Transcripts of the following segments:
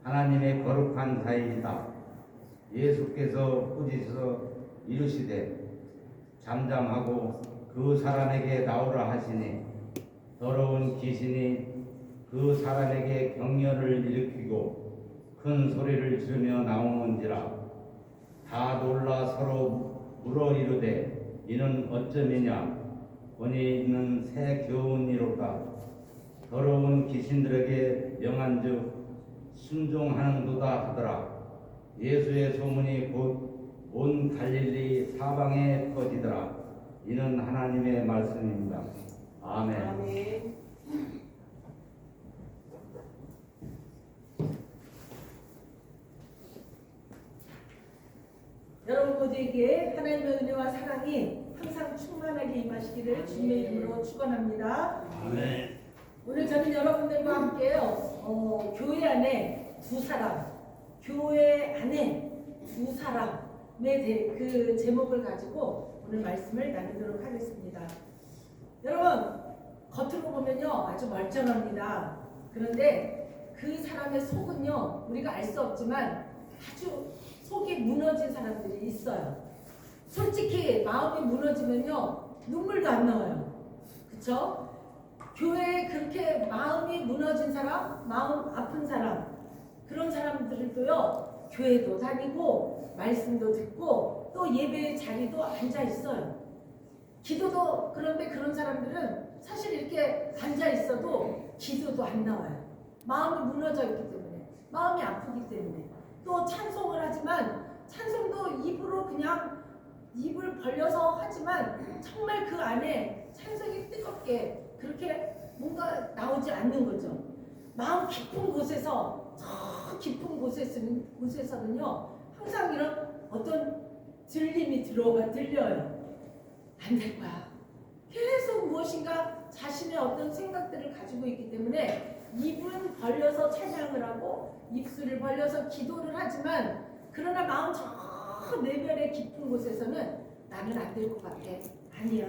하나님의 거룩한 자이다. 예수께서 꾸짖어 이르시되 잠잠하고 그 사람에게 나오라 하시니 더러운 귀신이 그 사람에게 경련을 일으키고 큰 소리를 지르며 나오는지라. 다 놀라 서로 물어 이르되 이는 어쩌느냐. 본이 있는 새 교훈이로다. 더러운 귀신들에게 명한즉 순종하는도다 하더라. 예수의 소문이 곧 온 갈릴리 사방에 퍼지더라. 이는 하나님의 말씀입니다. 아멘. 아멘. 여러분 모두에게 하나님의 은혜와 사랑이 항상 충만하게 임하시기를 주님의 이름으로 축원합니다. 아멘. 오늘 저는 여러분들과 함께 교회 안에 두 사람, 교회 안에 두 사람의 그 제목을 가지고 오늘 말씀을 나누도록 하겠습니다. 여러분, 겉으로 보면요 아주 멀쩡합니다. 그런데 그 사람의 속은요 우리가 알 수 없지만 아주 속이 무너진 사람들이 있어요. 솔직히 마음이 무너지면요 눈물도 안 나와요. 그쵸? 교회에 그렇게 마음이 무너진 사람, 마음 아픈 사람, 그런 사람들도요 교회도 다니고 말씀도 듣고 또 예배의 자리도 앉아 있어요. 기도도, 그런데 그런 사람들은 사실 이렇게 앉아 있어도 기도도 안 나와요. 마음이 무너져 있기 때문에, 마음이 아프기 때문에. 또 찬송을 하지만 찬송도 입으로 그냥 입을 벌려서 하지만 정말 그 안에 찬송이 뜨겁게 그렇게 뭔가 나오지 않는 거죠. 마음 깊은 곳에서, 저 깊은 곳에서는요 항상 이런 어떤 들림이 들려요. 안 될 거야. 계속 무엇인가 자신의 어떤 생각들을 가지고 있기 때문에 입은 벌려서 찬양을 하고 입술을 벌려서 기도를 하지만 그러나 마음 저 내면의 깊은 곳에서는 나는 안 될 것 같아. 아니야.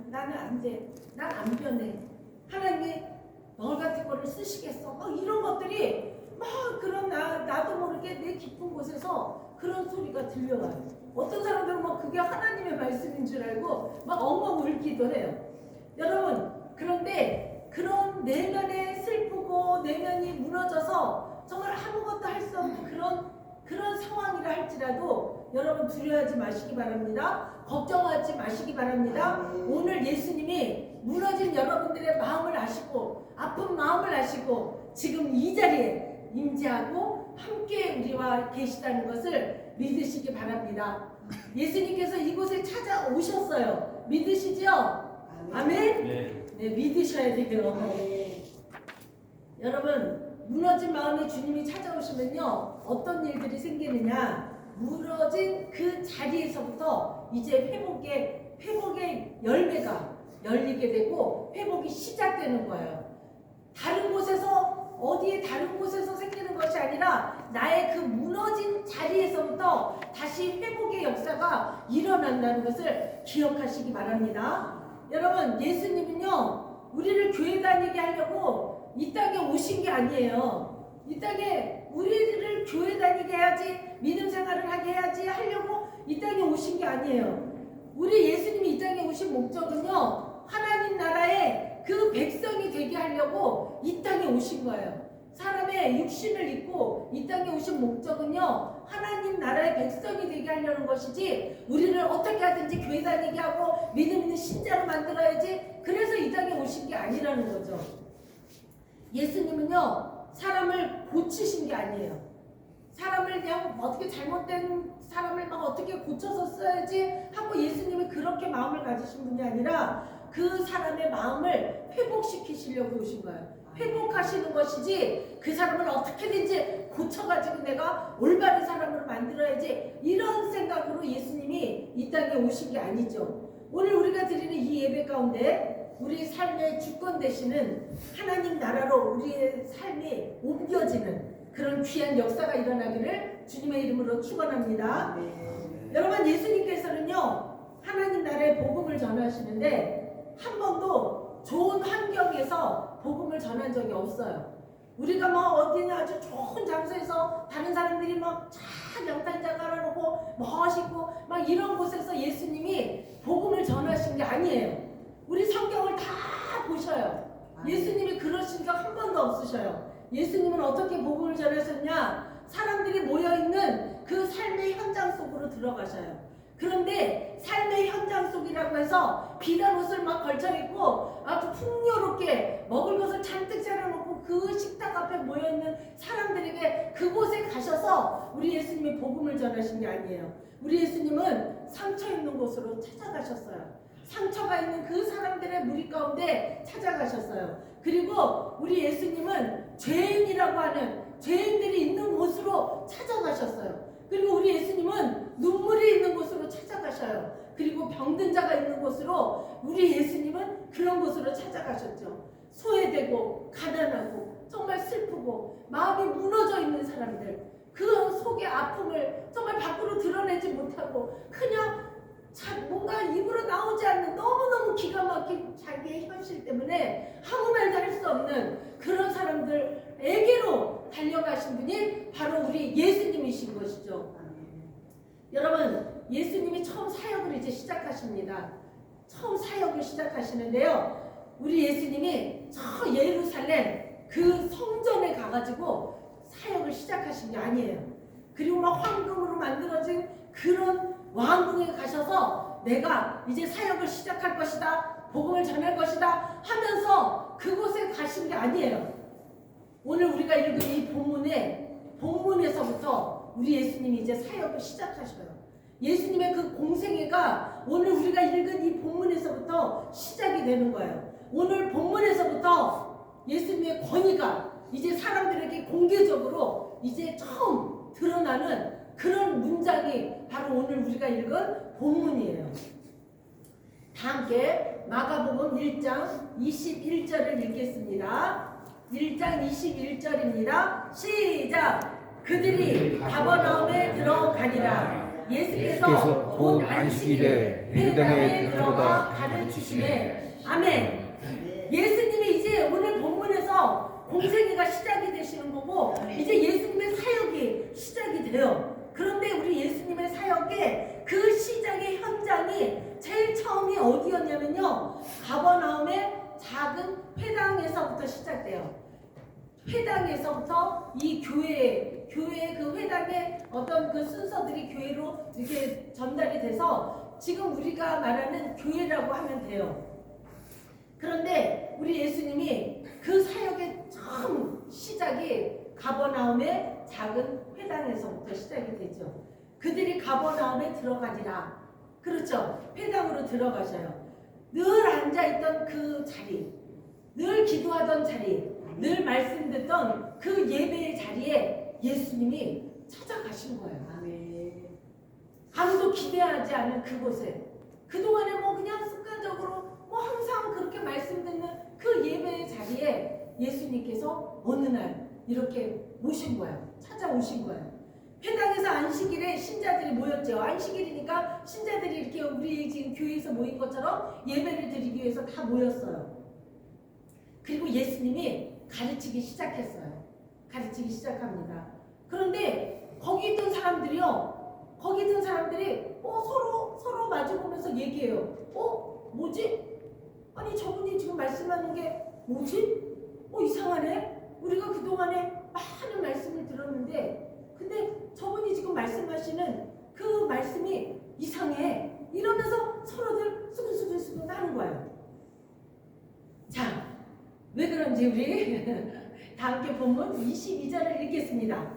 나는 안 돼. 난 안 변해. 하나님이 너 같은 거를 쓰시겠어. 막 이런 것들이 막 그런 나도 모르게 내 깊은 곳에서 그런 소리가 들려와요. 어떤 사람들은 막 그게 하나님의 말씀인 줄 알고 막 엉엉 울기도 해요. 여러분, 그런데 그런 내면에 슬프고 내면이 무너져서 정말 아무것도 할 수 없는 그런 상황이라 할지라도 여러분 두려워하지 마시기 바랍니다. 걱정하지 마시기 바랍니다. 오늘 예수님이 무너진 여러분들의 마음을 아시고 아픈 마음을 아시고 지금 이 자리에 임재하고 함께 우리와 계시다는 것을 믿으시기 바랍니다. 예수님께서 이곳에 찾아오셨어요. 믿으시죠? 아멘? 네, 믿으셔야 돼요. 여러분, 무너진 마음에 주님이 찾아오시면요 어떤 일들이 생기느냐, 무너진 그 자리에서부터 이제 회복의 열매가 열리게 되고 회복이 시작되는 거예요. 다른 곳에서 생기는 것이 아니라 나의 그 무너진 자리에서부터 다시 회복의 역사가 일어난다는 것을 기억하시기 바랍니다. 여러분, 예수님은요 우리를 교회 다니게 하려고 이 땅에 오신 게 아니에요. 이 땅에 우리를 교회 다니게 해야지, 믿음 생활을 하게 해야지 하려고 이 땅에 오신 게 아니에요. 우리 예수님이 이 땅에 오신 목적은요 하나님 나라의 그 백성이 되게 하려고 이 땅에 오신 거예요. 사람의 육신을 입고 이 땅에 오신 목적은요 하나님 나라의 백성이 되게 하려는 것이지, 우리를 어떻게 하든지 교회 다니게 하고 믿음 있는 신자로 만들어야지 그래서 이 땅에 오신 게 아니라는 거죠. 예수님은요 사람을 고치신 게 아니에요. 사람을 그냥 어떻게 잘못된 사람을 막 어떻게 고쳐서 써야지 하고 예수님이 그렇게 마음을 가지신 분이 아니라 그 사람의 마음을 회복시키시려고 오신 거예요. 회복하시는 것이지 그 사람을 어떻게든지 고쳐가지고 내가 올바른 사람으로 만들어야지 이런 생각으로 예수님이 이 땅에 오신 게 아니죠. 오늘 우리가 드리는 이 예배 가운데 우리 삶의 주권 되시는 하나님 나라로 우리의 삶이 옮겨지는 그런 귀한 역사가 일어나기를 주님의 이름으로 축원합니다. 여러분, 예수님께서는요 하나님 나라의 복음을 전하시는데 한 번도 좋은 환경에서 복음을 전한 적이 없어요. 우리가 막 어디는 아주 좋은 멋있고 막 이런 곳에서 예수님이 복음을 전하신 게 아니에요. 우리 성경을 다 보셔요. 예수님이 그러신 적 한 번도 없으셔요. 예수님은 어떻게 복음을 전하셨냐? 사람들이 모여있는 그 삶의 현장 속으로 들어가셔요. 그런데 삶의 현장 속이라고 해서 비단 옷을 막 걸쳐입고 아주 풍요롭게 먹을 것을 잔뜩 차려놓고 그 식탁 앞에 모여있는 사람들에게 그곳에 가셔서 우리 예수님이 복음을 전하신 게 아니에요. 우리 예수님은 상처 있는 곳으로 찾아가셨어요. 상처가 있는 그 사람들의 무리 가운데 찾아가셨어요. 그리고 우리 예수님은 죄인이라고 하는 죄인들이 있는 곳으로 찾아가셨어요. 그리고 우리 예수님은 눈물이 있는 곳으로 찾아가셔요. 그리고 병든 자가 있는 곳으로 우리 예수님은 그런 곳으로 찾아가셨죠. 소외되고 가난하고 정말 슬프고 마음이 무너져 있는 사람들, 그 속의 아픔을 정말 밖으로 드러내지 못하고 그냥 뭔가 입으로 나오지 않는 너무너무 기가 막힌 자기의 현실 때문에 아무 말도 할 수 없는 그런 사람들에게로 달려가신 분이 바로 우리 예수님이신 것이죠. 여러분, 예수님이 처음 사역을 이제 시작하십니다. 처음 사역을 시작하시는데요. 우리 예수님이 저 예루살렘 그 성전에 가가지고 사역을 시작하신 게 아니에요. 그리고 막 황금으로 만들어진 그런 왕궁에 가셔서 내가 이제 사역을 시작할 것이다, 복음을 전할 것이다 하면서 그곳에 가신 게 아니에요. 오늘 우리가 읽은 이 본문에서부터 우리 예수님이 이제 사역을 시작하셔요. 예수님의 그 공생애가 오늘 우리가 읽은 이 본문에서부터 시작이 되는 거예요. 오늘 본문에서부터 예수님의 권위가 이제 사람들에게 공개적으로 이제 처음 드러나는 그런 문장이 바로 오늘 우리가 읽은 본문이에요. 다 함께 마가복음 1장 21절을 읽겠습니다. 1장 21절입니다. 시작! 그들이 가버나움에 들어가니라. 예수께서 곧 안식일에 회당에 들어가 가르치시매. 아멘. 예수님이 이제 오늘 본문에서 공생애가 시작이 되시는 거고 이제 예수님의 사역이 시작이 돼요. 그런데 우리 예수님의 사역의 그 시작의 현장이 제일 처음이 어디였냐면요, 가버나움의 작은 회당에서부터 시작돼요. 회당에서부터 이 교회 그 회당의 어떤 그 순서들이 교회로 이렇게 전달이 돼서 지금 우리가 말하는 교회라고 하면 돼요. 그런데 우리 예수님이 그 사역의 처음 시작이 가버나움의 작은 회당에서부터 시작이 되죠. 그들이 가버나움에 들어가니라. 그렇죠. 회당으로 들어가셔요. 늘 앉아있던 그 자리, 늘 기도하던 자리, 늘 말씀 듣던 그 예배의 자리에 예수님이 찾아가신 거예요. 아멘. 아무도 기대하지 않은 그곳에 그동안에 뭐 그냥 습관적으로 뭐 항상 그렇게 말씀 듣는 그 예배의 자리에 예수님께서 어느 날 이렇게 오신 거예요. 찾아오신 거예요. 회당에서 안식일에 신자들이 모였죠. 안식일이니까 신자들이 이렇게 우리 지금 교회에서 모인 것처럼 예배를 드리기 위해서 다 모였어요. 그리고 예수님이 가르치기 시작했어요. 가르치기 시작합니다. 그런데 거기 있던 사람들이요, 거기 있던 사람들이 서로 마주보면서 얘기해요. 뭐지? 아니 저분이 지금 말씀하는 게 뭐지? 이상하네? 우리가 그동안에 많은 말씀을 들었는데 근데 저분이 지금 말씀하시는 그 말씀이 이상해. 이러면서 서로들 수근수근 하는 거예요. 자, 왜 그런지 우리 다 함께 본문 22절을 읽겠습니다.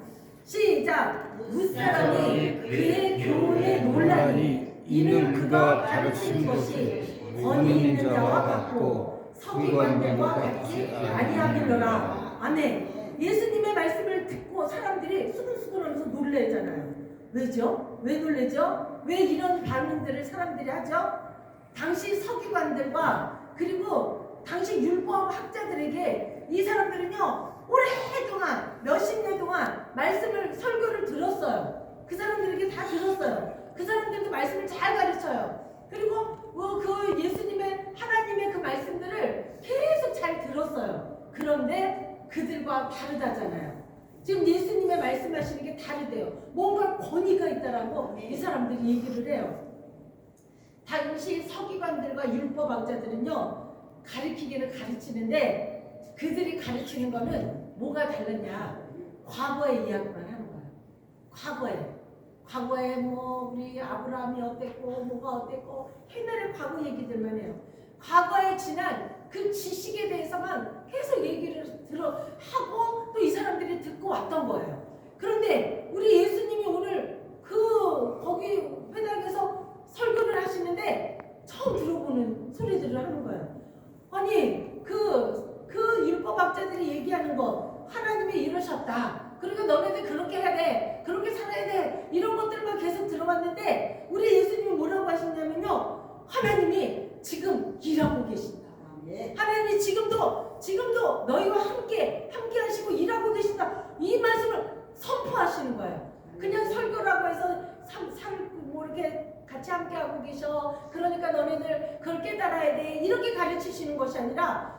시작! 무사람이 그의 교훈에 놀라니 이는 그가 가르친 것이 권위 있는 자와 같고 서기관들과 같이 아니하길러라. 아멘. 예수님의 말씀을 듣고 사람들이 수근수근하면서 놀래잖아요. 왜죠? 왜 놀래죠? 왜 이런 반응들을 사람들이 하죠? 당시 서기관들과 그리고 당시 율법 학자들에게 이 사람들은요 오랫동안 몇십 년 동안 말씀을 설교를 들었어요. 그 사람들에게 다 들었어요. 그 사람들도 말씀을 잘 가르쳐요. 그리고 그 예수님의 하나님의 그 말씀들을 계속 잘 들었어요. 그런데 그들과 다르다잖아요. 지금 예수님의 말씀 말씀하시는 게 다르대요. 뭔가 권위가 있다라고 이 사람들이 얘기를 해요. 당시 서기관들과 율법학자들은요, 가르치기는 가르치는데 그들이 가르치는 거는 뭐가 다르냐? 과거의 이야기만 하는 거예요. 과거에 뭐 우리 아브라함이 어땠고 뭐가 어땠고 옛날의 과거 얘기들만 해요. 과거에 지난 그 지식에 대해서만 계속 얘기를 하고 또 이 사람들이 듣고 왔던 거예요. 그런데 우리 예수님이 오늘 거기 회당에서 설교를 하시는데 처음 들어보는 소리들을 하는 거예요. 아니 그 율법학자들이 얘기하는 거 하나님이 이러셨다. 그러니까 너네들 그렇게 해야 돼. 그렇게 살아야 돼. 이런 것들만 계속 들어봤는데 우리 예수님이 뭐라고 하셨냐면요. 하나님이 지금 일하고 계신다. 하나님이 지금도 너희와 함께 하시고 일하고 계신다. 이 말씀을 선포하시는 거예요. 그냥 설교라고 해서 뭐 이렇게 같이 함께 하고 계셔. 그러니까 너네들 그걸 깨달아야 돼. 이렇게 가르치시는 것이 아니라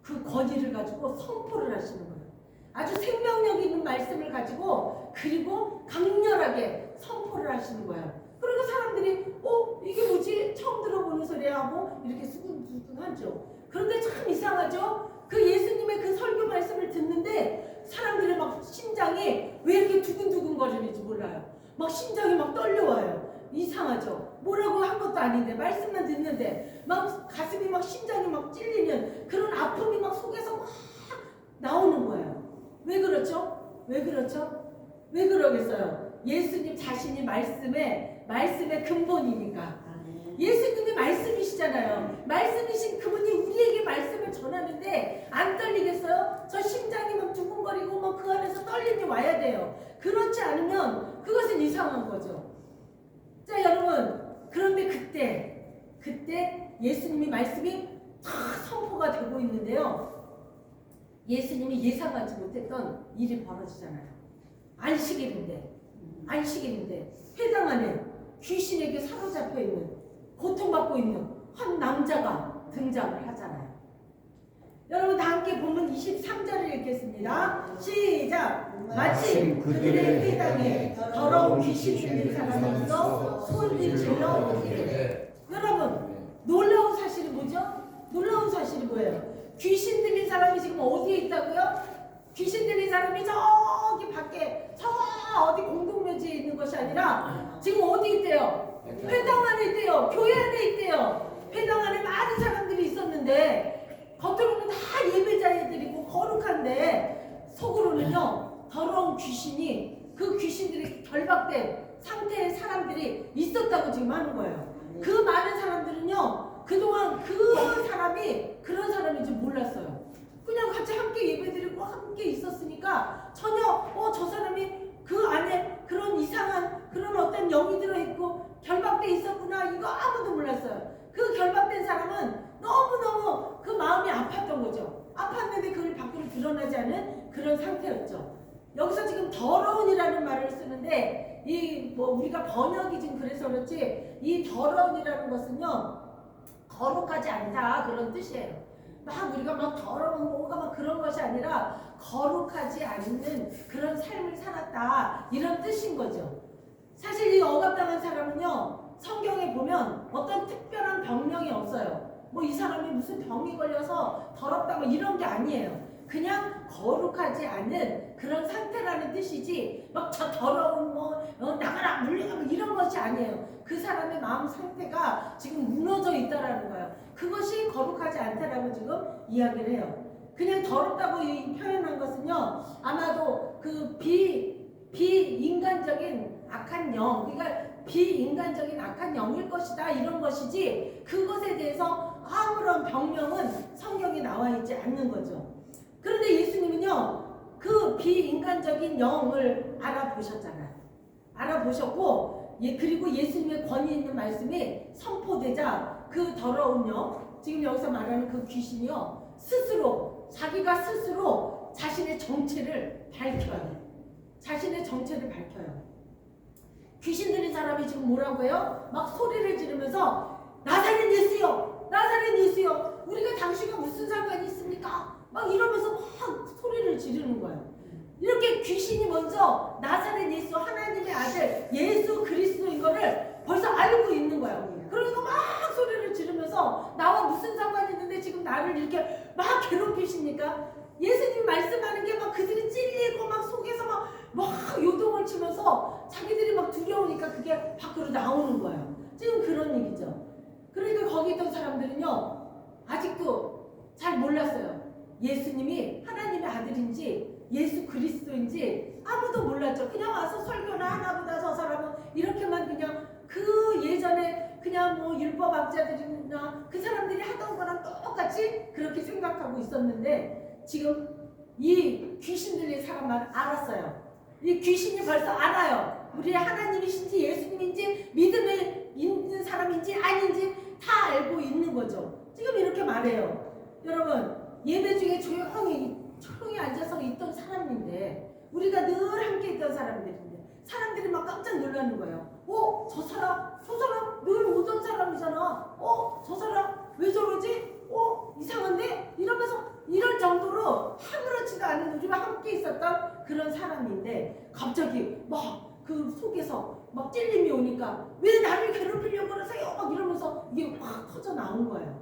그 권위를 가지고 선포를 하시는 거예요. 아주 생명력 있는 말씀을 가지고 그리고 강렬하게 선포를 하시는 거예요. 그러니까 사람들이 이게 뭐지? 처음 들어보는 소리야 하고 이렇게 수근수근하죠. 그런데 참 이상하죠? 그 예수님의 그 설교 말씀을 듣는데 사람들의 막 심장이 왜 이렇게 두근두근 거리는지 몰라요. 막 심장이 막 떨려와요. 이상하죠? 뭐라고 한 것도 아닌데 말씀만 듣는데 막 가슴이 막 심장이 막 찔리는 그런 아픔이 막 속에서 막 나오는 거예요. 왜 그렇죠? 왜 그러겠어요? 예수님 자신이 말씀의 근본이니까. 예수님이 말씀이시잖아요. 말씀이신 그분이 우리에게 말씀을 전하는데 안 떨리겠어요? 저 심장이 막 두근거리고 막 그 안에서 떨림이 와야 돼요. 그렇지 않으면 그것은 이상한 거죠. 자 여러분, 그런데 그때 예수님이 말씀이 다 선포가 되고 있는데요. 예수님이 예상하지 못했던 일이 벌어지잖아요. 안식일인데 회당 안에 귀신에게 사로잡혀 있는, 고통받고 있는 한 남자가 등장을 하잖아요. 여러분 다 함께 본문 23절을 읽겠습니다. 시작! 마침 그들의 회당에 더러운 귀신 들린 사람이 있어 소리를 질러 오기를. 여러분 놀라운 사실이 뭐죠? 놀라운 사실이 뭐예요? 귀신 들린 사람이 지금 어디에 있다고요? 귀신 들린 사람이 저기 밖에 저 어디 공동묘지에 있는 것이 아니라 지금 어디 있대요? 회당 안에 있대요. 교회 안에 있대요. 회당 안에 많은 사람들이 있었는데 겉으로는 다 예배자들이고 거룩한데 속으로는요 더러운 귀신이, 그 귀신들이 결박된 상태의 사람들이 있었다고 지금 하는 거예요. 그 많은 사람들은요 그동안 그 사람이 그런 사람인지 몰랐어요. 그냥 같이 함께 예배드리고 함께 있었으니까 전혀 저 사람이 그 안에 그런 이상한 그런 어떤 영이 들어있고 결박돼 있었구나, 이거 아무도 몰랐어요. 그 결박된 사람은 너무너무 그 마음이 아팠던 거죠. 아팠는데 그걸 밖으로 드러나지 않은 그런 상태였죠. 여기서 지금 더러운이라는 말을 쓰는데 우리가 번역이 지금 그래서 그렇지 이 더러운이라는 것은요 거룩하지 않다 그런 뜻이에요. 막 우리가 막 더러운 뭐가 막 그런 것이 아니라 거룩하지 않는 그런 삶을 살았다 이런 뜻인 거죠. 사실 이 억압당한 사람은요 성경에 보면 어떤 특별한 병명이 없어요. 뭐 이 사람이 무슨 병이 걸려서 더럽다 뭐 이런 게 아니에요. 그냥 거룩하지 않은 그런 상태라는 뜻이지 막 저 더러운 나가라 물려가 뭐 이런 것이 아니에요. 그 사람의 마음 상태가 지금 무너져 있다라는 거예요. 그것이 거룩하지 않다라고 지금 이야기를 해요. 그냥 더럽다고 표현한 것은요 아마도 그 비인간적인 악한 영, 그러니까 비인간적인 악한 영일 것이다 이런 것이지 그것에 대해서 아무런 병명은 성경에 나와 있지 않는 거죠. 그런데 예수님은요 그 비인간적인 영을 알아보셨잖아요. 알아보셨고 그리고 예수님의 권위 있는 말씀이 선포되자 그 더러운 영, 지금 여기서 말하는 그 귀신이요 자기가 스스로 자신의 정체를 밝혀요. 귀신 들린 사람이 지금 뭐라고 해요? 막 소리를 지르면서 나사렛 예수요 우리가 당신과 무슨 상관이 있습니까? 막 이러면서 막 소리를 지르는 거예요. 이렇게 귀신이 먼저 나사렛 예수 하나님의 아들 예수 그리스도인 거를 벌써 알고 있는 거야. 그러니까 막 소리를 지르면서 나와 무슨 상관이 있는데 지금 나를 이렇게 막 괴롭히십니까? 예수님이 말씀하는 게 막 그들이 찔리고 막 속에서 막 요동을 치면서 자기들이 막 두려우니까 그게 밖으로 나오는 거예요. 지금 그런 얘기죠. 그러니까 거기 있던 사람들은요 아직도 잘 몰랐어요. 예수님이 하나님의 아들인지 예수 그리스도인지 아무도 몰랐죠. 그냥 와서 설교를 하나보다 저 사람은 이렇게만 그냥 그 예전에 그냥 뭐 율법학자들이나 그 사람들이 하던 거랑 똑같이 그렇게 생각하고 있었는데 지금 이 귀신 들린 사람만 알았어요. 이 귀신이 벌써 알아요. 우리 하나님이신지 예수님인지 믿음에 있는 사람인지 아닌지 다 알고 있는 거죠. 지금 이렇게 말해요. 여러분 예배 중에 조용히 앉아서 있던 사람인데 우리가 늘 함께 있던 사람들인데 사람들이 막 깜짝 놀라는 거예요. 저 사람 늘 오던 사람이잖아. 저 사람 왜 저러지? 이상한데? 이러면서 이럴 정도로 아무렇지도 않은 우리가 함께 있었던 그런 사람인데 갑자기 막 그 속에서 막 찔림이 오니까 왜 나를 괴롭히려고 그러세요? 막 이러면서 이게 확 터져 나온 거예요.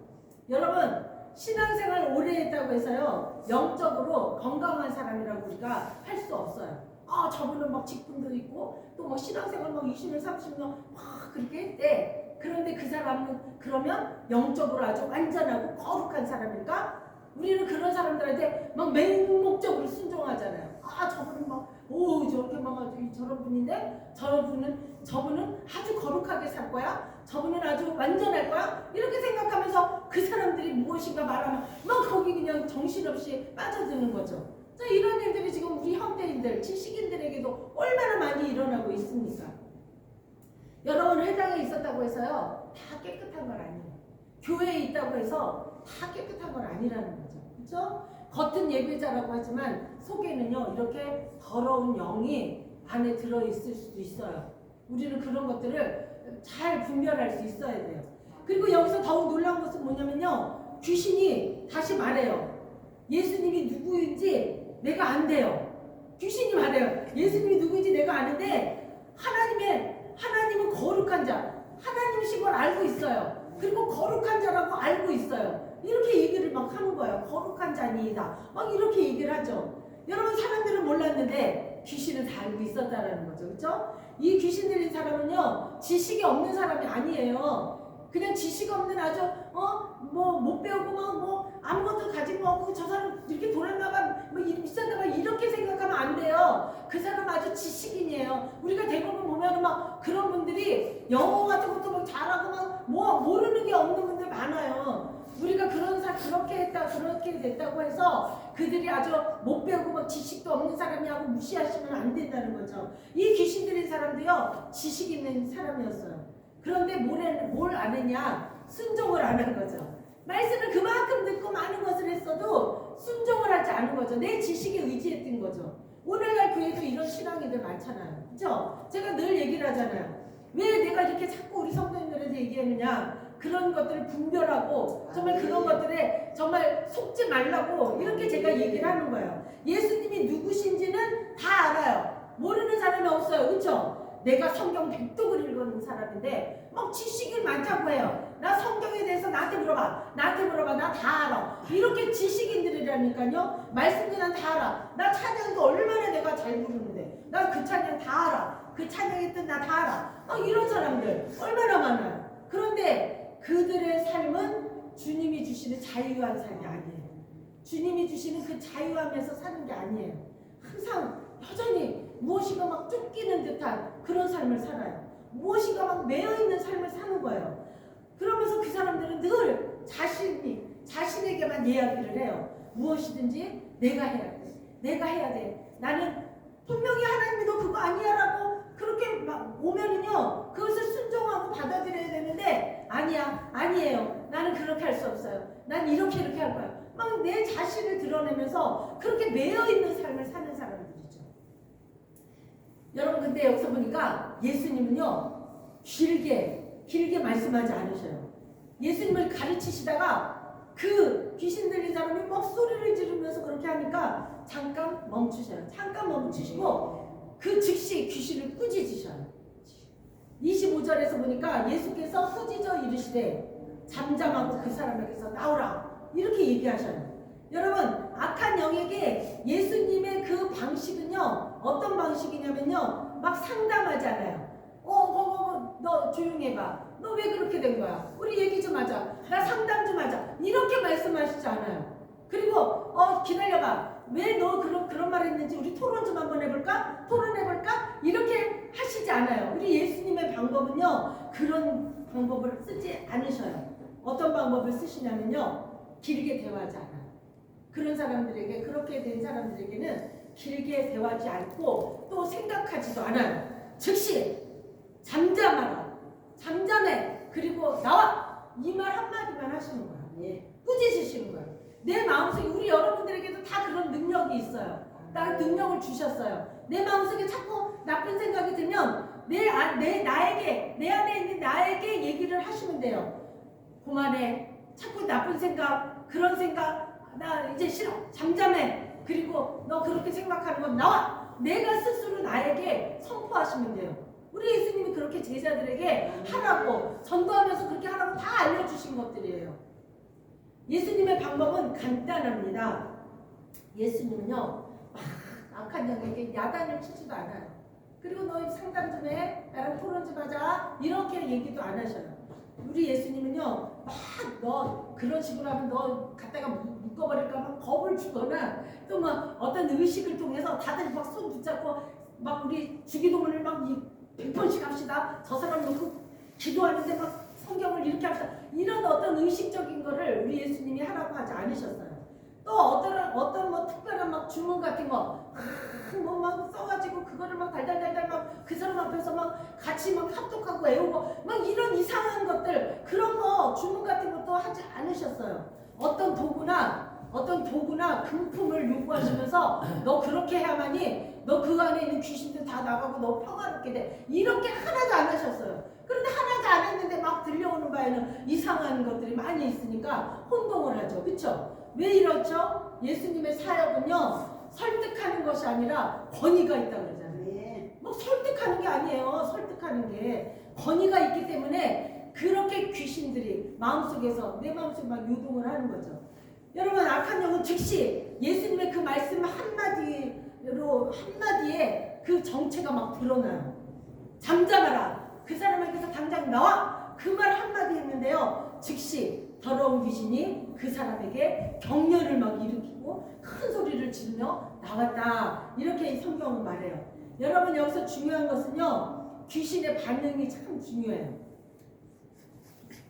여러분 신앙생활 오래 했다고 해서요 영적으로 건강한 사람이라고 우리가 할 수 없어요. 저분은 막 직분도 있고 또 막 신앙생활 막 20년 30년 막 그렇게 했대. 그런데 그 사람은 그러면 영적으로 아주 완전하고 거룩한 사람일까? 우리는 그런 사람들한테 막 맹목적으로 순종하잖아요. 저분은 막 저렇게 막 아주 저런 분인데 저분은 아주 거룩하게 살 거야. 저분은 아주 완전할 거야. 이렇게 생각하면서 그 사람들이 무엇인가 말하면 막 거기 그냥 정신없이 빠져드는 거죠. 자, 이런 일들이 지금 우리 현대인들, 지식인들에게도 얼마나 많이 일어나고 있습니까? 여러분 회당에 있었다고 해서요 다 깨끗한 건 아니에요. 교회에 있다고 해서 다 깨끗한 건 아니라는 거죠. 그렇죠? 겉은 예배자라고 하지만 속에는요 이렇게 더러운 영이 안에 들어있을 수도 있어요. 우리는 그런 것들을 잘 분별할 수 있어야 돼요. 그리고 여기서 더욱 놀라운 것은 뭐냐면요 귀신이 다시 말해요. 예수님이 누구인지 내가 안 돼요. 귀신이 말해요. 예수님이 누구인지 내가 아는데 하나님은 거룩한 자, 하나님이신 걸 알고 있어요. 그리고 거룩한 자라고 알고 있어요. 이렇게 얘기를 막 하는 거예요. 거룩한 자니이다. 막 이렇게 얘기를 하죠. 여러분 사람들은 몰랐는데 귀신은 다 알고 있었다라는 거죠. 그렇죠? 이 귀신 들린 사람은요 지식이 없는 사람이 아니에요. 그냥 지식 없는 아주 못 배우고 뭐 아무것도 가지고 없고 저 사람 이렇게 돌았나봐 뭐 비싼다봐 이렇게 생각하면 안 돼요. 그 사람 아주 지식인이에요. 우리가 대부분 보면 막 그런 분들이 영어 같은 것도 막 잘하고 막 모르는 게 없는 분들 많아요. 우리가 그렇게 됐다고 해서 그들이 아주 못 배우고 막 지식도 없는 사람이 하고 무시하시면 안 된다는 거죠. 이 귀신 들린 사람도요 지식 있는 사람이었어요. 그런데 뭘 안 했냐? 순종을 안 한 거죠. 말씀을 그만큼 듣고 많은 것을 했어도 순종을 하지 않은 거죠. 내 지식에 의지했던 거죠. 오늘날 교회도 이런 신앙인들 많잖아요. 그렇죠? 제가 늘 얘기를 하잖아요. 왜 내가 이렇게 자꾸 우리 성도님들한테 얘기하느냐? 그런 것들을 분별하고 정말 그런 것들에 정말 속지 말라고 이렇게 제가 얘기를 하는 거예요. 예수님이 누구신지는 다 알아요. 모르는 사람이 없어요. 그렇죠? 내가 성경 100독을 읽은 사람인데 막 지식이 많다고 해요. 나 성경에 대해서 나한테 물어봐 나 다 알아. 이렇게 지식인들이라니까요. 말씀도 난 다 알아. 나 찬양도 얼마나 내가 잘 부르는데 나 그 찬양 다 알아. 그 찬양의 뜻 나 다 알아. 이런 사람들 얼마나 많아요. 그런데 그들의 삶은 주님이 주시는 자유한 삶이 아니에요. 주님이 주시는 그 자유하면서 사는 게 아니에요. 항상 여전히 무엇인가 막 쫓기는 듯한 그런 삶을 살아요. 무엇인가 막 매여있는 삶을 사는 거예요. 그러면서 그 사람들은 늘 자신에게만 이야기를 해요. 무엇이든지 내가 해야 돼. 내가 해야 돼. 나는 분명히 하나님이 너 그거 아니야 라고 그렇게 막 오면은요 그것을 순종하고 받아들여야 되는데 아니에요. 나는 그렇게 할 수 없어요. 난 이렇게 할 거야. 막 내 자신을 드러내면서 그렇게 매여있는 삶을 사는 사람들이죠. 여러분 근데 여기서 보니까 예수님은요 길게 말씀하지 않으셔요. 예수님을 가르치시다가 그 귀신 들린 사람이 막 소리를 지르면서 그렇게 하니까 잠깐 멈추셔요. 잠깐 멈추시고 그 즉시 귀신을 꾸짖으셔요. 25절에서 보니까 예수께서 꾸짖어 이르시되 잠잠하고 그 사람에게서 나오라 이렇게 얘기하셔요. 여러분 악한 영에게 예수님의 그 방식은요 어떤 방식이냐면요 막 상담하지 않아요. 너 조용히 해봐. 너 왜 그렇게 된 거야? 우리 얘기 좀 하자. 나 상담 좀 하자. 이렇게 말씀하시지 않아요. 그리고 기다려봐. 왜 너 그런 말 했는지 우리 토론 좀 한번 해볼까? 토론해볼까? 이렇게 하시지 않아요. 우리 예수님의 방법은요 그런 방법을 쓰지 않으셔요. 어떤 방법을 쓰시냐면요 길게 대화하지 않아요. 그런 사람들에게 그렇게 된 사람들에게는 길게 대화하지 않고 또 생각하지도 않아요. 즉시 잠잠하라. 잠잠해. 그리고 나와. 이 말 한마디만 하시는 거야. 꾸짖으시는 거야. 내 마음속에 우리 여러분들에게도 다 그런 능력이 있어요. 나 능력을 주셨어요. 내 마음속에 자꾸 나쁜 생각이 들면 내 안에 있는 나에게 얘기를 하시면 돼요. 그만해. 자꾸 나쁜 생각, 그런 생각 나 이제 싫어. 잠잠해. 그리고 너 그렇게 생각하는 건 나와. 내가 스스로 나에게 선포하시면 돼요. 우리 예수님이 그렇게 제자들에게 하라고 전도하면서 그렇게 하라고 다 알려주신 것들이에요. 예수님의 방법은 간단합니다. 예수님은요 막 악한 영에게 야단을 치지도 않아요. 그리고 너 상담 좀 해. 나랑 토론 좀 하자. 이렇게 얘기도 안 하셔요. 우리 예수님은요 막 너 그런 식으로 하면 너 갖다가 묶어버릴까 막 겁을 주거나 또 막 어떤 의식을 통해서 다들 막 손 붙잡고 막 우리 주기도문을 막 100번씩 합시다. 저 사람 놓고 기도하는데 막 성경을 이렇게 합시다. 이런 어떤 의식적인 거를 우리 예수님이 하라고 하지 않으셨어요. 또 어떤 뭐 특별한 막 주문 같은 거 뭐 막 써가지고 그거를 막 달달달달 막 그 사람 앞에서 막 같이 막 합독하고 외우고 막 이런 이상한 것들 그런 거 주문 같은 것도 하지 않으셨어요. 어떤 도구나 금품을 요구하시면서 너 그렇게 해야만이 너 그 안에 있는 귀신들 다 나가고 너 평화롭게 돼. 이렇게 하나도 안 하셨어요. 그런데 하나도 안 했는데 막 들려오는 바에는 이상한 것들이 많이 있으니까 혼동을 하죠. 그렇죠? 왜 이렇죠? 예수님의 사역은요 설득하는 것이 아니라 권위가 있다고 그러잖아요. 뭐 설득하는 게 아니에요. 설득하는 게 권위가 있기 때문에 그렇게 귀신들이 마음속에서 내 마음속에 막 요동을 하는 거죠. 여러분 악한 영은 즉시 예수님의 그 말씀 한마디에 그 정체가 막 드러나요. 잠잠하라. 그 사람에게서 당장 나와. 그 말 한마디 했는데요. 즉시 더러운 귀신이 그 사람에게 경련을 막 일으키고 큰 소리를 지르며 나왔다. 이렇게 성경은 말해요. 여러분 여기서 중요한 것은요. 귀신의 반응이 참 중요해요.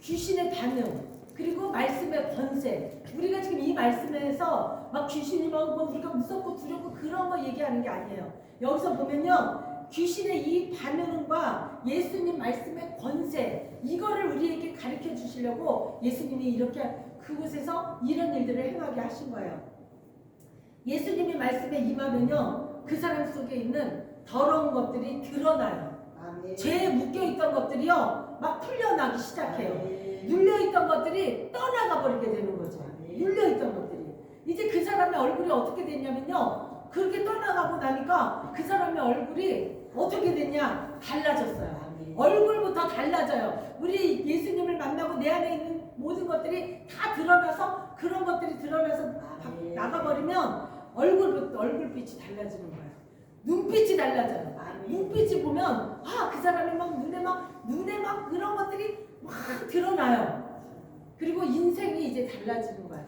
귀신의 반응. 그리고 말씀의 권세. 우리가 지금 이 말씀에서 막 귀신이 막 우리가 무섭고 두렵고 그런 거 얘기하는 게 아니에요. 여기서 보면요. 귀신의 이 반응과 예수님 말씀의 권세 이거를 우리에게 가르쳐 주시려고 예수님이 이렇게 그곳에서 이런 일들을 행하게 하신 거예요. 예수님이 말씀에 임하면요. 그 사람 속에 있는 더러운 것들이 드러나요. 죄에 묶여있던 것들이요. 막 풀려나기 시작해요. 눌려있던 것들이 떠나가 버리게 되는 거죠. 눌려있던 것들이. 이제 그 사람의 얼굴이 어떻게 됐냐면요. 그렇게 떠나가고 나니까 그 사람의 얼굴이 어떻게 됐냐? 달라졌어요. 얼굴부터 달라져요. 우리 예수님을 만나고 내 안에 있는 모든 것들이 다 드러나서 그런 것들이 드러나서 나가버리면 얼굴빛이 달라지는 거예요. 눈빛이 달라져요. 눈빛이 보면 그 사람이 막 눈에 막 그런 것들이 막 드러나요. 그리고 인생이 이제 달라지는 거야.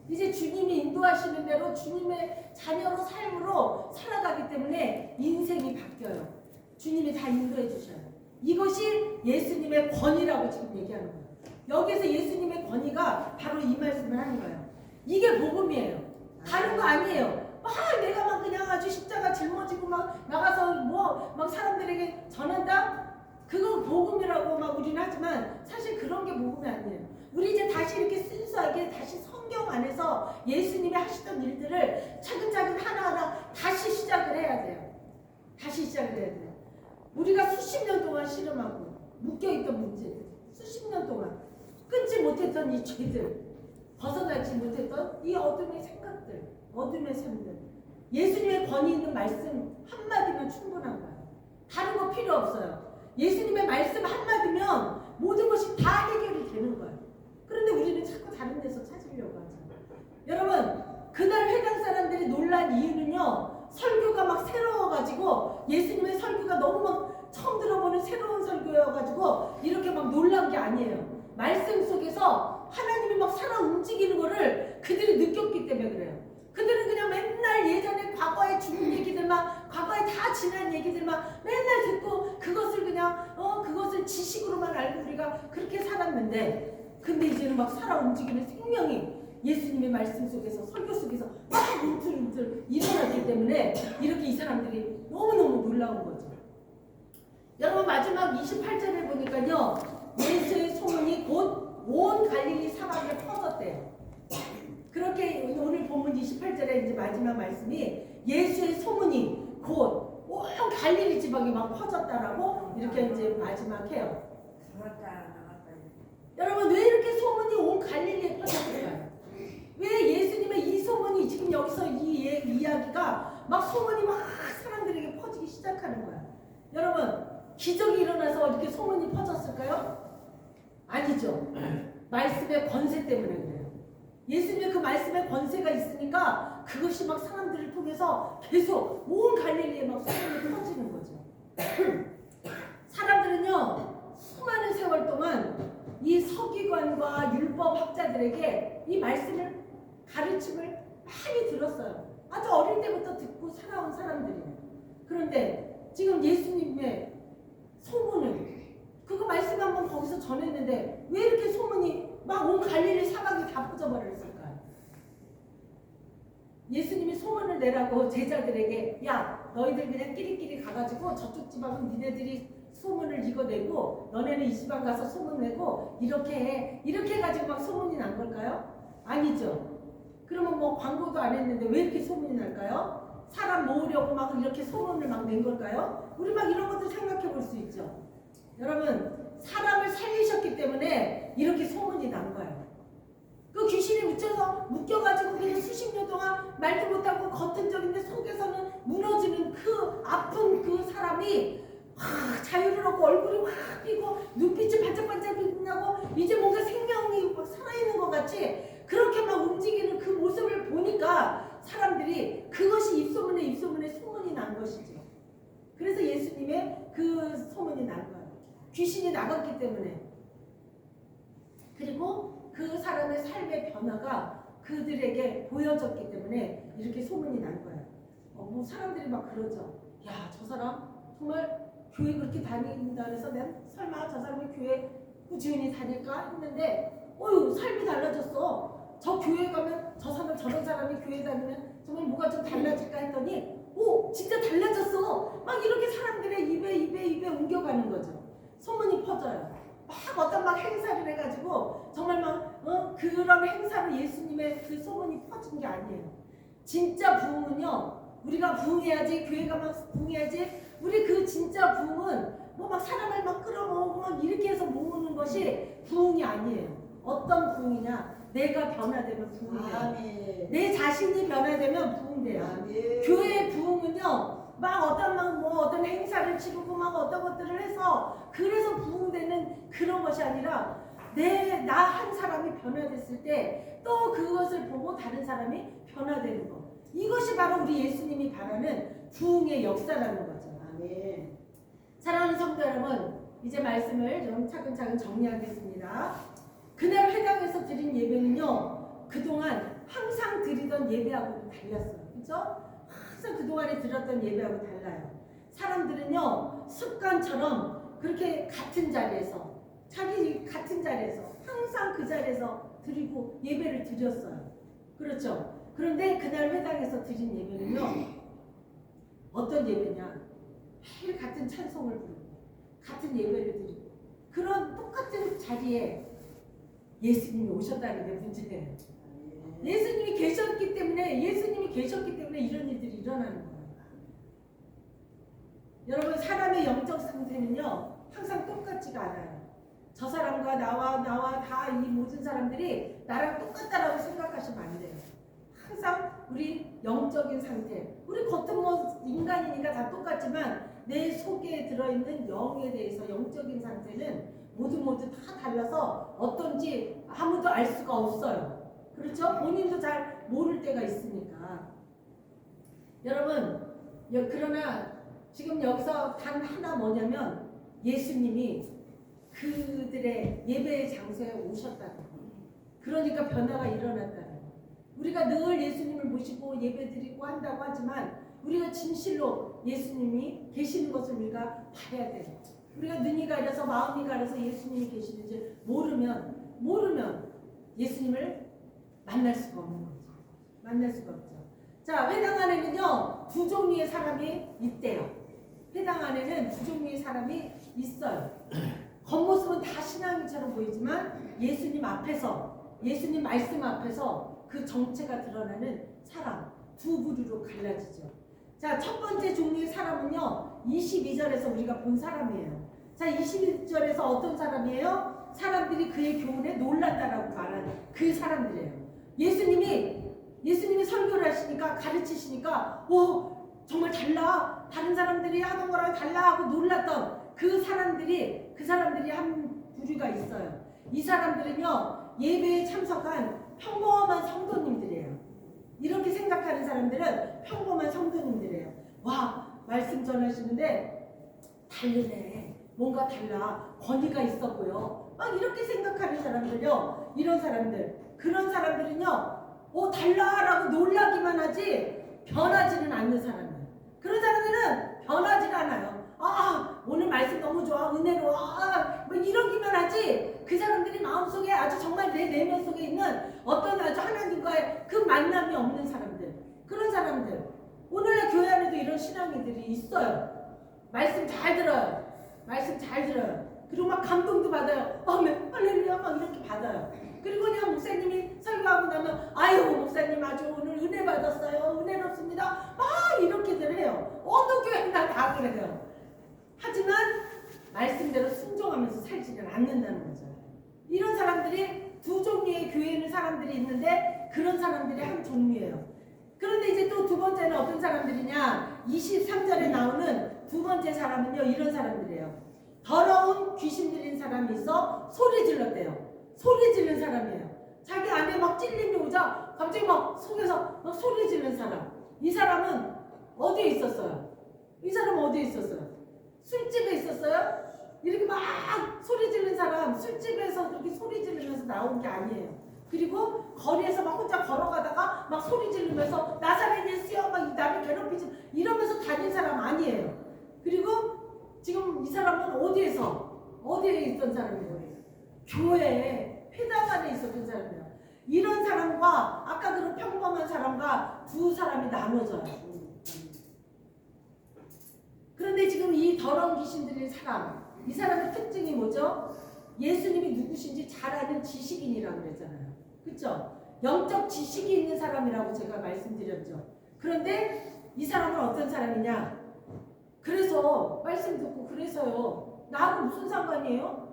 이제 주님이 인도하시는 대로 주님의 자녀로 삶으로 살아가기 때문에 인생이 바뀌어요. 주님이 다 인도해 주셔요. 이것이 예수님의 권위라고 지금 얘기하는 거예요. 여기서 예수님의 권위가 바로 이 말씀을 하는 거예요. 이게 복음이에요. 다른 거 아니에요. 내가 막 그냥 아주 십자가 짊어지고 막 나가서 막 사람들에게 전한다? 그건 복음이라고 막 우리는 하지만 사실 그런 게 복음이 아니에요. 우리 이제 다시 이렇게 순수하게 다시 성경 안에서 예수님이 하시던 일들을 차근차근 하나하나 다시 시작을 해야 돼요. 다시 시작을 해야 돼요. 우리가 수십 년 동안 씨름하고 묶여있던 문제들, 수십 년 동안 끊지 못했던 이 죄들, 벗어나지 못했던 이 어둠의 생각들, 어둠의 삶들. 예수님의 권위 있는 말씀 한마디면 충분한 거예요. 다른 거 필요 없어요. 예수님의 말씀 한마디면 모든 것이 다 해결이 되는 거예요. 그런데 우리는 자꾸 다른 데서 찾으려고 하죠. 여러분, 그날 회당 사람들이 놀란 이유는요, 설교가 막 새로워가지고, 예수님의 설교가 너무 막 처음 들어보는 새로운 설교여가지고 이렇게 막 놀란 게 아니에요. 말씀 속에서 하나님이 막 살아 움직이는 거를 그들이 느꼈기 때문에 그래요. 그들은 그냥 맨날 예전에 과거의 죽은 얘기들만, 과거에 다 지난 얘기들만 맨날 듣고 그것을 그냥 그것을 지식으로만 알고 우리가 그렇게 살았는데, 근데 이제는 막 살아 움직이는 생명이 예수님의 말씀 속에서, 설교 속에서 막 움틀움틀 일어났기 때문에 이렇게 이 사람들이 너무너무 놀라운 거죠. 여러분, 마지막 28절에 보니까요, 예수의 소문이 곧 온 갈릴리 사방에 퍼졌대요. 그렇게 오늘 본문 28절에 이제 마지막 말씀이 예수의 소문이 곧 온 갈릴리 지방에 막 퍼졌다라고 이렇게 이제 마지막 해요. 여러분, 왜 이렇게 소문이 온 갈릴리에 퍼졌을까요? 왜 예수님의 이 소문이 지금 여기서 이 이야기가 막 소문이 막 사람들에게 퍼지기 시작하는 거야. 여러분, 기적이 일어나서 이렇게 소문이 퍼졌을까요? 아니죠. 말씀의 권세 때문에 그래요. 예수님의 그 말씀의 권세가 있으니까 그것이 막 사람들을 통해서 계속 온 갈릴리에 막 소문이 퍼지는 거죠. 사람들은요, 수많은 세월 동안 이 서기관과 율법학자들에게 이 말씀을, 가르침을 많이 들었어요. 아주 어릴 때부터 듣고 살아온 사람들이에요. 그런데 지금 예수님의 소문을, 그거 말씀 한번 거기서 전했는데 왜 이렇게 소문이 막 온 갈릴리 사방이 다 퍼져버렸을까요? 예수님이 소문을 내라고 제자들에게, 야, 너희들 그냥 끼리끼리 가가지고 저쪽 지방은 니네들이 소문을 이거내고 너네는 이 지방 가서 소문 내고 이렇게 해, 이렇게 해가지고 막 소문이 난 걸까요? 아니죠. 그러면 뭐 광고도 안 했는데 왜 이렇게 소문이 날까요? 사람 모으려고 막 이렇게 소문을 막 낸 걸까요? 우리 막 이런 것들 생각해 볼 수 있죠. 여러분, 사람을 살리셨기 때문에 이렇게 소문이 난 거예요. 그 귀신이 묶여가지고 그냥 수십 년 동안 말도 못하고 겉은 적인데 속에서는 무너지는 그 아픈 그 사람이 자유를 얻고 얼굴이 확 피고 눈빛이 반짝반짝 빛나고 이제 뭔가 생명이 막 살아있는 것 같이 그렇게 막 움직이는 그 모습을 보니까 사람들이 그것이 입소문에 소문이 난 것이죠. 그래서 예수님의 그 소문이 난 거예요. 귀신이 나갔기 때문에. 그리고 그 사람의 삶의 변화가 그들에게 보여졌기 때문에 이렇게 소문이 난 거예요. 뭐 사람들이 막 그러죠. 야, 저 사람 정말 교회 그렇게 다닌다 그래서 난 설마 저 사람이 교회 꾸준히 다닐까 했는데 삶이 달라졌어. 저 교회 가면 저 사람 저런 사람이 교회 다니면 정말 뭐가 좀 달라질까 했더니 진짜 달라졌어. 막 이렇게 사람들의 입에 옮겨가는 거죠. 소문이 퍼져요. 막 어떤 막 행사를 해가지고 정말 막 그런 행사로 예수님의 그 소문이 퍼진 게 아니에요. 진짜 부흥은요, 우리가 부흥해야지, 교회가 막 부흥해야지, 우리 그 진짜 부흥은 뭐 막 사람을 막 끌어모으고 막 이렇게 해서 모으는 것이 부흥이 아니에요. 어떤 부흥이냐? 내가 변화되면 부흥돼요. 아멘. 내 자신이 변화되면 부흥돼요. 아멘. 교회의 부흥은요, 막 어떤 행사를 치르고 막 어떤 것들을 해서 그래서 부흥되는 그런 것이 아니라 나 한 사람이 변화됐을 때 또 그것을 보고 다른 사람이 변화되는 것. 이것이 바로 우리 예수님이 바라는 부흥의 역사라는 거죠. 아멘. 사랑하는 성도 여러분, 이제 말씀을 좀 차근차근 정리하겠습니다. 그날 회당에서 드린 예배는요, 그동안 항상 드리던 예배하고는 달랐어요. 그렇죠? 항상 그동안에 드렸던 예배하고 달라요. 사람들은요, 습관처럼 그렇게 같은 자리에서, 자기 같은 자리에서 항상 그 자리에서 드리고 예배를 드렸어요. 그렇죠? 그런데 그날 회당에서 드린 예배는요, 어떤 예배냐? 매일 같은 찬송을 부르고 같은 예배를 드리고 그런 똑같은 자리에 예수님이 오셨다는 게 문제예요. 예수님이 계셨기 때문에 이런 일들이 일어나는 거예요. 여러분, 사람의 영적 상태는요 항상 똑같지가 않아요. 저 사람과 나와 다 이 모든 사람들이 나랑 똑같다라고 생각하시면 안 돼요. 항상 우리 영적인 상태, 우리 겉은 뭐 인간이니까 다 똑같지만 내 속에 들어있는 영에 대해서 영적인 상태는 모두 다 달라서 어떤지 아무도 알 수가 없어요. 그렇죠? 본인도 잘 모를 때가 있으니까. 여러분, 그러나 지금 여기서 단 하나 뭐냐면 예수님이 그들의 예배의 장소에 오셨다는 거. 그러니까 변화가 일어났다는 거. 우리가 늘 예수님을 모시고 예배드리고 한다고 하지만 우리가 진실로 예수님이 계시는 것을 우리가 봐야 돼요. 우리가 눈이 가려서 마음이 가려서 예수님이 계시는지 모르면 예수님을 만날 수가 없는 거죠. 만날 수가 없죠. 자, 회당 안에는요 2종류의 사람이 있대요. 회당 안에는 2종류의 사람이 있어요. 겉모습은 다 신앙인처럼 보이지만 예수님 앞에서, 예수님 말씀 앞에서 그 정체가 드러나는 사람, 두 부류로 갈라지죠. 자, 첫 번째 종류의 사람은요 22절에서 우리가 본 사람이에요. 자, 22절에서 어떤 사람이에요? 사람들이 그의 교훈에 놀랐다라고 말하는 그 사람들이에요. 예수님이 설교를 하시니까, 가르치시니까 정말 달라, 다른 사람들이 하는 거랑 달라 하고 놀랐던 그 사람들이 한 부류가 있어요. 이 사람들은요 예배에 참석한 평범한 성도님들이에요. 이렇게 생각하는 사람들은 평범한 성도님들이에요. 와, 말씀 전하시는데 다르네, 뭔가 달라, 권위가 있어 보여, 막 이렇게 생각하는 사람들요. 이런 사람들, 그런 사람들은요 달라라고 놀라기만 하지 변하지는 않는 사람이에요. 그런 사람들은 변하지 않아요. 오늘 말씀 너무 좋아, 은혜로워, 뭐 이러기만 하지 그 사람들이 마음속에 아주 정말 내 내면 속에 있는 어떤 아주 하나님과의 그 만남이 없는 사람들, 그런 사람들. 오늘날 교회 안에도 이런 신앙인들이 있어요. 말씀 잘 들어요. 그리고 막 감동도 받아요. 아멘, 할렐루야, 막 이렇게 받아요. 그리고 그냥 목사님이 설교하고 나면 아유, 목사님 아주 오늘 은혜 받았어요, 은혜롭습니다, 막 이렇게들 해요. 어느 교회나 다 그래요. 하지만 말씀대로 순종하면서 살지는 않는다는 거죠. 이런 사람들이 두 종류의 교회에 있는 사람들이 있는데 그런 사람들이 한 종류예요. 그런데 이제 또 두 번째는 어떤 사람들이냐, 23절에 나오는 두 번째 사람은요 이런 사람들이에요. 더러운 귀신 들린 사람이 있어 소리 질렀대요. 소리 지르는 사람이에요. 자기 안에 막 찔림이 오자 갑자기 막 속에서 막 소리 지르는 사람. 이 사람은 어디에 있었어요? 술집에 있었어요? 이렇게 막 소리 지르는 사람, 술집에서 그렇게 소리 지르면서 나온 게 아니에요. 그리고 거리에서 막 혼자 걸어가다가 막 소리 지르면서 나사렛 예수여 막 나를 괴롭히지 이러면서 다닌 사람 아니에요. 그리고 지금 이 사람은 어디에 있던 사람이에요? 교회에, 회당 안에 있었던 사람이에요. 이런 사람과 아까 그런 평범한 사람과 두 사람이 나눠져요. 그런데 지금 이 더러운 귀신 들린 사람, 이 사람의 특징이 뭐죠? 예수님이 누구신지 잘 아는 지식인이라고 그랬잖아요. 그렇죠? 영적 지식이 있는 사람이라고 제가 말씀드렸죠. 그런데 이 사람은 어떤 사람이냐? 그래서 말씀 듣고 그래서요, 나하고 무슨 상관이에요?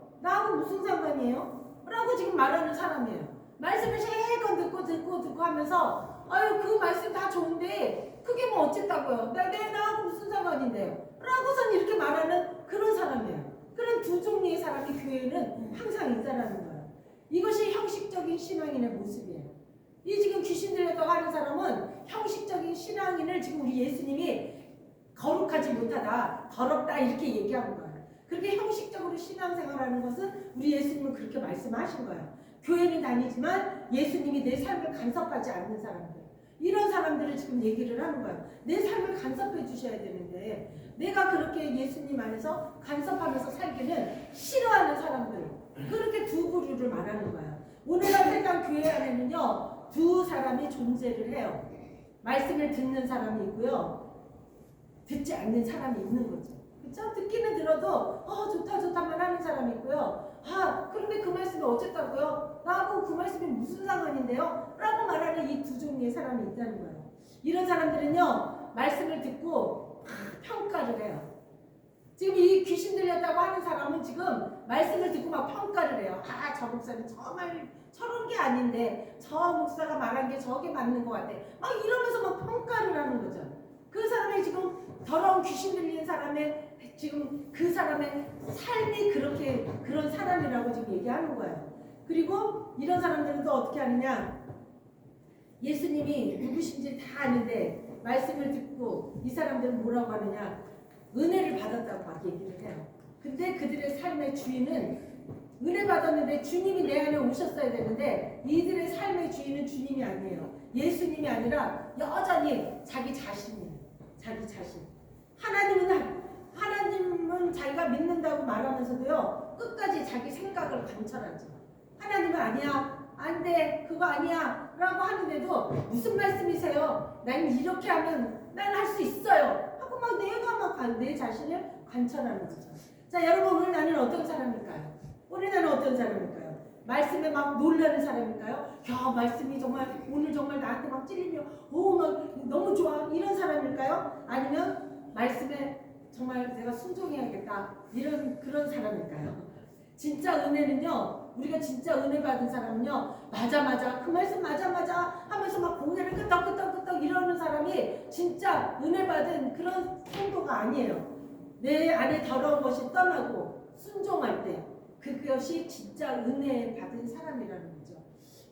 라고 지금 말하는 사람이에요. 말씀을 실컷 듣고 하면서 아유, 그 말씀 다 좋은데 그게 뭐 어쨌다고요? 나하고 무슨 상관인데요? 라고선 이렇게 말하는 그런 사람이에요. 그런 두 종류의 사람이 교회에는 항상 있다라는 거예요. 이것이 형식적인 신앙인의 모습이에요. 이 지금 귀신 들렸다고 하는 사람은 형식적인 신앙인을 지금 우리 예수님이 거룩하지 못하다, 더럽다 이렇게 얘기하는 거예요. 그렇게 형식적으로 신앙생활하는 것은 우리 예수님은 그렇게 말씀하신 거예요. 교회는 다니지만 예수님이 내 삶을 간섭하지 않는 사람들, 이런 사람들을 지금 얘기를 하는 거예요. 내 삶을 간섭해 주셔야 되는데 내가 그렇게 예수님 안에서 간섭하면서 살기는 싫어하는 사람들, 그렇게 두 부류를 말하는 거예요. 오늘날 회당 교회 안에는요 두 사람이 존재를 해요. 말씀을 듣는 사람이 있고요, 듣지 않는 사람이 있는 거죠. 그렇죠? 듣기는 들어도 좋다만 하는 사람이 있고요. 그런데 그 말씀이 어쨌다고요? 나하고 그 말씀이 무슨 상관인데요? 라고 말하는 이 두 종류의 사람이 있다는 거예요. 이런 사람들은요 말씀을 듣고 평가를 해요. 지금 이 귀신 들렸다고 하는 사람은 지금 말씀을 듣고 막 평가를 해요. 아, 저 목사는 정말 저런 게 아닌데 저 목사가 말한 게 저게 맞는 것 같아. 막 이러면서 막 평가를 하는 거죠. 그 사람이 지금 더러운 귀신 들리는 사람의 지금 그 사람의 삶이 그렇게 그런 사람이라고 지금 얘기하는 거예요. 그리고 이런 사람들은 또 어떻게 하느냐? 예수님이 누구신지 다 아는데 말씀을 듣고 이 사람들은 뭐라고 하느냐? 은혜를 받았다고 막 얘기를 해요. 근데 그들의 삶의 주인은 은혜 받았는데 주님이 내 안에 오셨어야 되는데 이들의 삶의 주인은 주님이 아니에요. 예수님이 아니라 여전히 자기 자신이에요. 자기 자신. 하나님은 자기가 믿는다고 말하면서도요 끝까지 자기 생각을 관철하죠. 하나님은 아니야, 안 돼, 그거 아니야 라고 하는데도 무슨 말씀이세요? 난 이렇게 하면 난 할 수 있어요 하고 막 내가 막 내 자신을 관철하는 거죠. 자, 여러분, 오늘 나는 어떤 사람일까요? 오늘 나는 어떤 사람일까요? 말씀에 막 놀라는 사람일까요? 야, 말씀이 정말 오늘 정말 나한테 막 찔리며 막 너무 좋아 이런 사람일까요? 아니면 말씀에 정말 내가 순종해야겠다 이런 그런 사람일까요? 진짜 은혜는요, 우리가 진짜 은혜 받은 사람은요, 맞아 그 말씀 맞아 하면서 막 고개를 끄덕끄덕 이러는 사람이 진짜 은혜 받은 그런 성도가 아니에요. 내 안에 더러운 것이 떠나고 순종할 때 그것이 진짜 은혜 받은 사람이라는 거죠.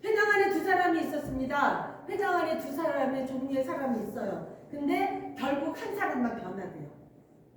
회당 안에 두 사람이 있었습니다. 회당 안에 두 사람의 종류의 사람이 있어요. 근데 결국 한 사람만 변화돼요.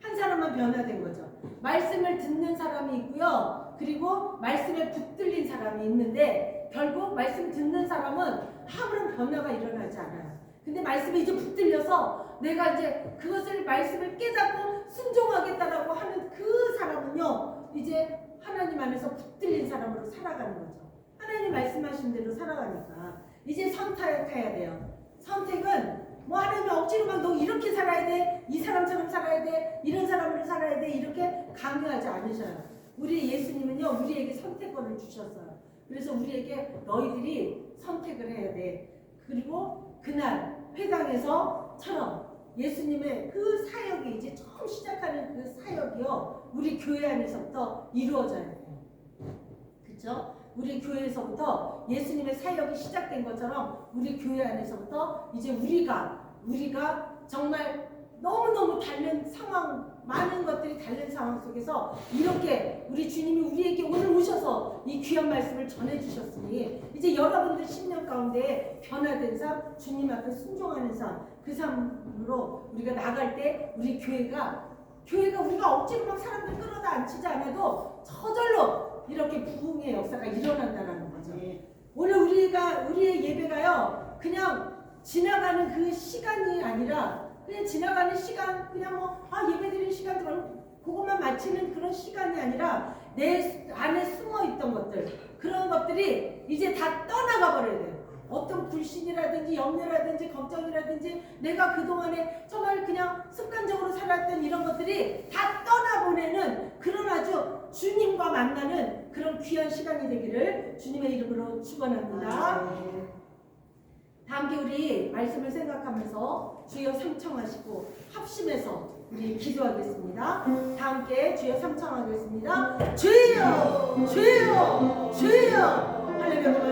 한 사람만 변화된 거죠. 말씀을 듣는 사람이 있고요. 그리고 말씀에 붙들린 사람이 있는데 결국 말씀 듣는 사람은 아무런 변화가 일어나지 않아요. 근데 말씀에 이제 붙들려서 내가 이제 그것을 말씀을 깨닫고 순종하겠다라고 하는 그 사람은요. 이제 하나님 안에서 붙들린 사람으로 살아가는 거죠. 하나님 말씀하신 대로 살아가니까 이제 선택해야 돼요. 선택은 뭐 하나님이 억지로 막 너 이렇게 살아야 돼, 이 사람처럼 살아야 돼, 이런 사람으로 살아야 돼 이렇게 강요하지 않으셔요. 우리 예수님은요 우리에게 선택권을 주셨어요. 그래서 우리에게 너희들이 선택을 해야 돼. 그리고 그날 회당에서처럼 예수님의 그 사역이 이제 처음 시작하는 그 사역이요 우리 교회 안에서부터 이루어져야 돼요. 그렇죠? 우리 교회에서부터 예수님의 사역이 시작된 것처럼 우리 교회 안에서부터 이제 우리가 정말 너무너무 다른 상황, 많은 것들이 다른 상황 속에서 이렇게 우리 주님이 우리에게 오늘 오셔서 이 귀한 말씀을 전해주셨으니 이제 여러분들 10년 가운데 변화된 삶, 주님 앞에 순종하는 삶, 그 삶으로 우리가 나갈 때 우리 교회가 우리가 억지로 막 사람들 끌어다 앉히지 않아도 저절로 이렇게 부흥의 역사가 일어난다는 거죠. 오늘 우리의 예배가요 그냥 지나가는 그 시간이 아니라 그냥 지나가는 시간 그냥 예배 드리는 시간 그것만 마치는 그런 시간이 아니라 내 안에 숨어 있던 것들 그런 것들이 이제 다 떠나가 버려야 돼요. 어떤 불신이라든지 염려라든지 걱정이라든지 내가 그동안에 정말 그냥 습관적으로 살았던 이런 것들이 다 떠나보내는 그런 아주 주님과 만나는 그런 귀한 시간이 되기를 주님의 이름으로 축원합니다. 다 함께 우리 말씀을 생각하면서 주여 삼청하시고 합심해서 우리 기도하겠습니다. 다 함께 주여 삼청하겠습니다. 주여 주여 주여 할렐루야.